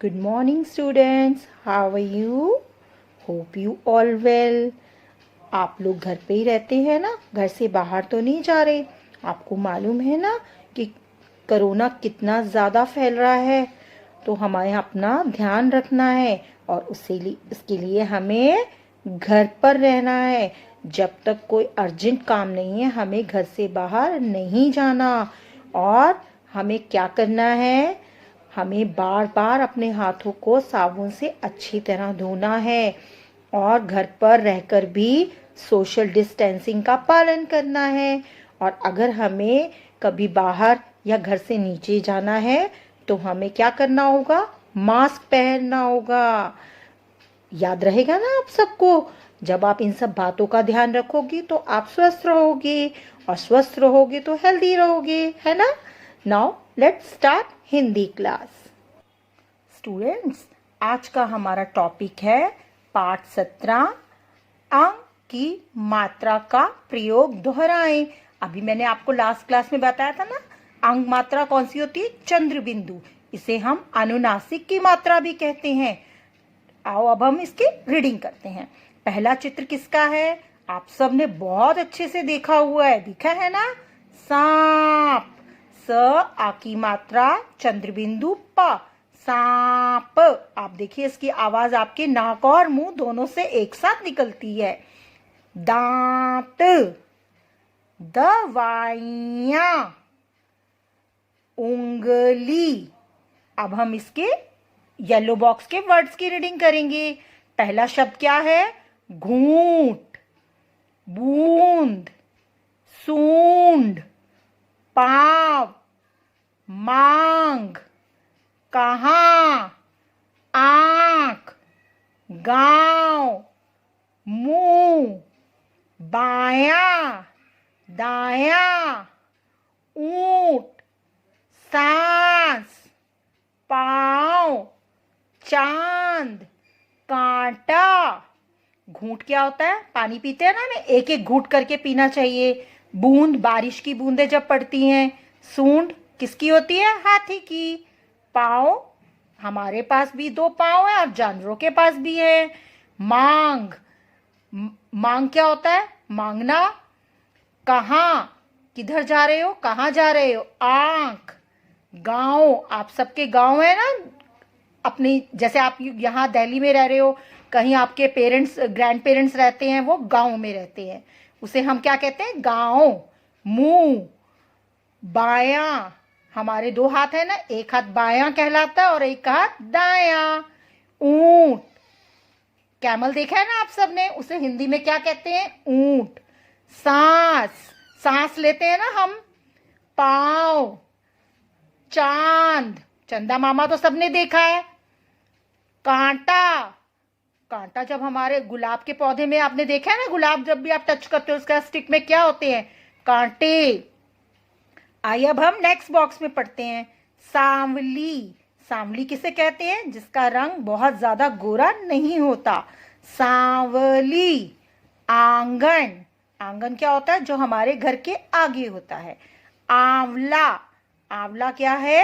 Good morning students. How are you? Hope you all well. आप लोग घर पे ही रहते हैं ना, घर से बाहर तो नहीं जा रहे। आपको मालूम है ना कि कोरोना कितना ज़्यादा फैल रहा है, तो हमें अपना ध्यान रखना है और इसके लिए हमें घर पर रहना है। जब तक कोई अर्जेंट काम नहीं है हमें घर से बाहर नहीं जाना। और हमें क्या करना है, हमें बार बार अपने हाथों को साबुन से अच्छी तरह धोना है और घर पर रहकर भी सोशल डिस्टेंसिंग का पालन करना है। और अगर हमें कभी बाहर या घर से नीचे जाना है तो हमें क्या करना होगा, मास्क पहनना होगा। याद रहेगा ना आप सबको? जब आप इन सब बातों का ध्यान रखोगी तो आप स्वस्थ रहोगे और स्वस्थ रहोगे तो हेल्दी रहोगे, है ना। Now let's start Hindi class. Students, आज का हमारा टॉपिक है पाठ 17, अंग की मात्रा का प्रयोग दोहराएं। अभी मैंने आपको लास्ट क्लास में बताया था ना, अंग मात्रा कौन सी होती है, चंद्र बिंदु। इसे हम अनुनासिक की मात्रा भी कहते हैं। आओ अब हम इसकी रीडिंग करते हैं। पहला चित्र किसका है, आप सब ने बहुत अच्छे से देखा हुआ है, दिखा है ना, सांप। स आ की मात्रा चंद्र बिंदु प, सांप। आप देखिए इसकी आवाज आपके नाक और मुंह दोनों से एक साथ निकलती है। दांत, दवाइयां, उंगली। अब हम इसके येलो बॉक्स के वर्ड्स की रीडिंग करेंगे। पहला शब्द क्या है, घूंट, बूंद, सूंड, पांव, मांग, कहां, आंख, गांव, मुंह, बायां, दायां, ऊंट, सांस, पांव, चांद, कांटा। घूंट क्या होता है, पानी पीते हैं ना हमें एक एक घूंट करके पीना चाहिए। बूंद, बारिश की बूंदें जब पड़ती हैं। सूंड किसकी होती है, हाथी की। पांव, हमारे पास भी दो पांव है और जानवरों के पास भी है। मांग, मांग क्या होता है, मांगना। कहां, किधर जा रहे हो, कहां जा रहे हो। आंख, गांव, आप सबके गांव है ना अपनी, जैसे आप यहाँ दिल्ली में रह रहे हो, कहीं आपके पेरेंट्स ग्रैंड पेरेंट्स रहते हैं, वो गांव में रहते हैं, उसे हम क्या कहते हैं, गांव। मुंह, बायां, हमारे दो हाथ है ना, एक हाथ बायां कहलाता है और एक हाथ दायां। ऊंट, कैमल देखा है ना आप सबने, उसे हिंदी में क्या कहते हैं, ऊंट। सांस, सांस लेते हैं ना हम, पांव। चांद, चंदा मामा तो सबने देखा है। कांटा, कांटा जब हमारे गुलाब के पौधे में आपने देखा है ना, गुलाब जब भी आप टच करते हो उसका स्टिक में क्या होते हैं, कांटे। आइए अब हम नेक्स्ट बॉक्स में पढ़ते हैं। सांवली, सांवली किसे कहते हैं, जिसका रंग बहुत ज्यादा गोरा नहीं होता, सांवली। आंगन, आंगन क्या होता है, जो हमारे घर के आगे होता है। आंवला, आंवला क्या है,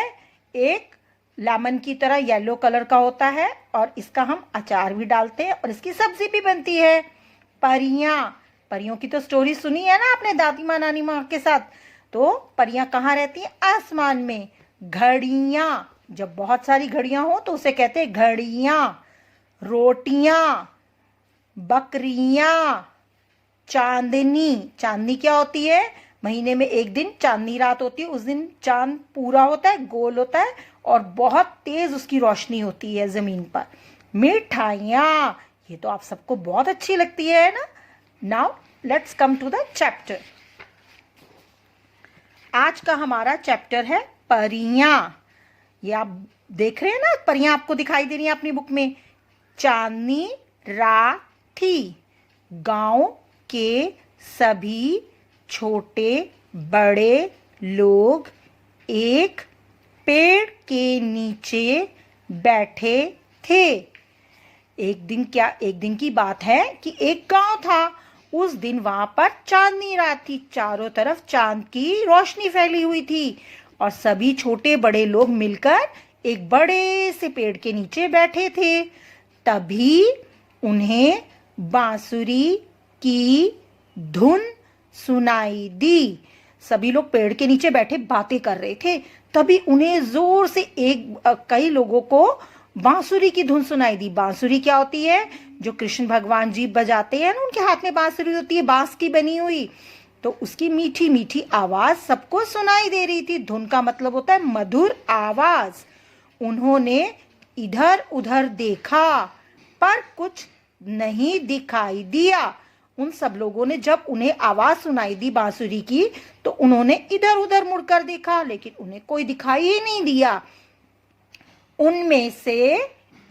एक लेमन की तरह येलो कलर का होता है और इसका हम अचार भी डालते हैं और इसकी सब्जी भी बनती है। परियां, परियों की तो स्टोरी सुनी है ना आपने दादी माँ नानी माँ के साथ, तो परियां कहाँ रहती हैं, आसमान में। घड़ियां, जब बहुत सारी घड़ियां हो तो उसे कहते हैं घड़ियां। रोटियां, बकरियां। चांदनी, चांदनी क्या होती है, महीने में एक दिन चांदनी रात होती है, उस दिन चांद पूरा होता है, गोल होता है और बहुत तेज उसकी रोशनी होती है जमीन पर। मिठाइयाँ, ये तो आप सबको बहुत अच्छी लगती है ना। Now let's come to the chapter. आज का हमारा चैप्टर है परियां। ये आप देख रहे हैं ना, परियां आपको दिखाई दे रही हैं अपनी बुक में। चांदनी रात थी, गांव के सभी छोटे बड़े लोग एक पेड़ के नीचे बैठे थे। एक दिन की बात है कि एक गांव था, उस दिन वहां पर चांदनी रात थी, चारों तरफ चांद की रोशनी फैली हुई थी और सभी छोटे बड़े लोग मिलकर एक बड़े से पेड़ के नीचे बैठे थे। तभी उन्हें बांसुरी की धुन सुनाई दी। सभी लोग पेड़ के नीचे बैठे बातें कर रहे थे। तभी उन्हें जोर से कई लोगों को बांसुरी की धुन सुनाई दी। बांसुरी क्या होती है? जो कृष्ण भगवान जी बजाते हैं ना, उनके हाथ में बांसुरी होती है, बांस की बनी हुई। तो उसकी मीठी मीठी आवाज सबको सुनाई दे रही थी। धुन का मतलब होता है मधुर आवाज। उन्होंने इधर उधर देखा पर कुछ नहीं दिखाई दिया। उन सब लोगों ने जब उन्हें आवाज सुनाई दी बांसुरी की, तो उन्होंने इधर उधर मुड़कर देखा, लेकिन उन्हें कोई दिखाई ही नहीं दिया। उनमें से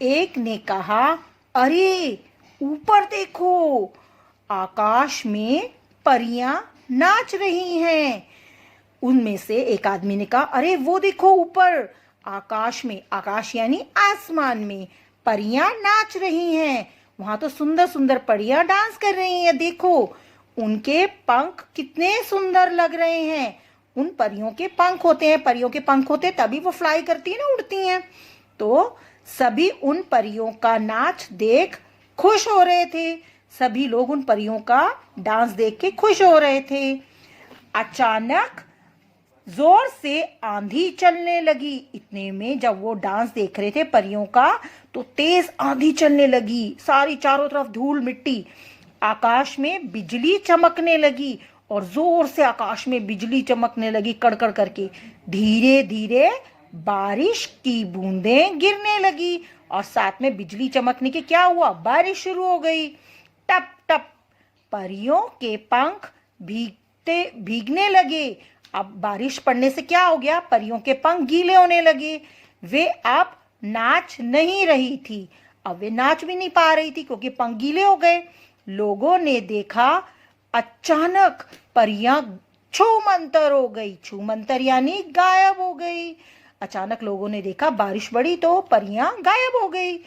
एक ने कहा, अरे ऊपर देखो, आकाश में परियां नाच रही हैं। उनमें से एक आदमी ने कहा, अरे वो देखो ऊपर आकाश में, आकाश यानी आसमान में परियां नाच रही हैं। वहां तो सुंदर सुंदर परियां डांस कर रही हैं। देखो उनके पंख कितने सुंदर लग रहे हैं। उन परियों के पंख होते हैं, परियों के पंख होते हैं तभी वो फ्लाई करती है ना, उड़ती हैं। तो सभी उन परियों का नाच देख खुश हो रहे थे। सभी लोग उन परियों का डांस देख के खुश हो रहे थे। अचानक जोर से आंधी चलने लगी। इतने में जब वो डांस देख रहे थे परियों का, तो तेज आंधी चलने लगी। सारी चारों तरफ धूल मिट्टी। आकाश में बिजली चमकने लगी और जोर से आकाश में बिजली चमकने लगी, कड़कड़ करके। धीरे धीरे बारिश की बूंदें गिरने लगी और साथ में बिजली चमकने के क्या हुआ? बारिश शुरू हो गई। टप टप परियों के पंख भीगने लगे। अब बारिश पड़ने से क्या हो गया? परियों के पंख गीले होने लगे। वे अब नाच नहीं रही थी। अब वे नाच भी नहीं पा रही थी क्योंकि पंख गीले हो गए। लोगों ने देखा अचानक परियां छूमंतर हो गई। छूमंतर यानी गायब हो गई। अचानक लोगों ने देखा बारिश बढ़ी तो परियां गायब हो गई।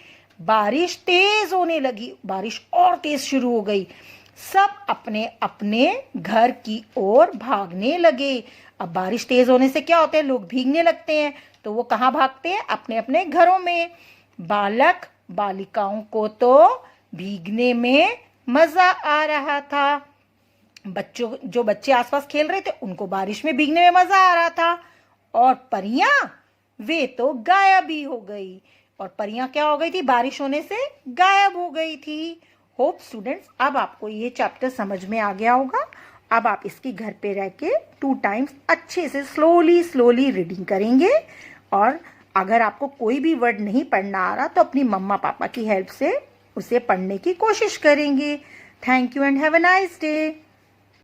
बारिश तेज होने लगी। बारिश और तेज शुरू हो गई। सब अपने अपने घर की ओर भागने लगे। अब बारिश तेज होने से क्या होता है? लोग भीगने लगते हैं। तो वो कहाँ भागते हैं? अपने अपने घरों में। बालक बालिकाओं को तो भीगने में मजा आ रहा था। जो बच्चे आसपास खेल रहे थे उनको बारिश में भीगने में मजा आ रहा था। और परियां, वे तो गायब ही हो गई। और परियां क्या हो गई थी? बारिश होने से गायब हो गई थी। होप स्टूडेंट्स, अब आपको ये चैप्टर समझ में आ गया होगा। अब आप इसकी घर पे रह के 2 टाइम्स अच्छे से स्लोली रीडिंग करेंगे। और अगर आपको कोई भी वर्ड नहीं पढ़ना आ रहा तो अपनी मम्मा पापा की हेल्प से उसे पढ़ने की कोशिश करेंगे। Thank you and have a nice day.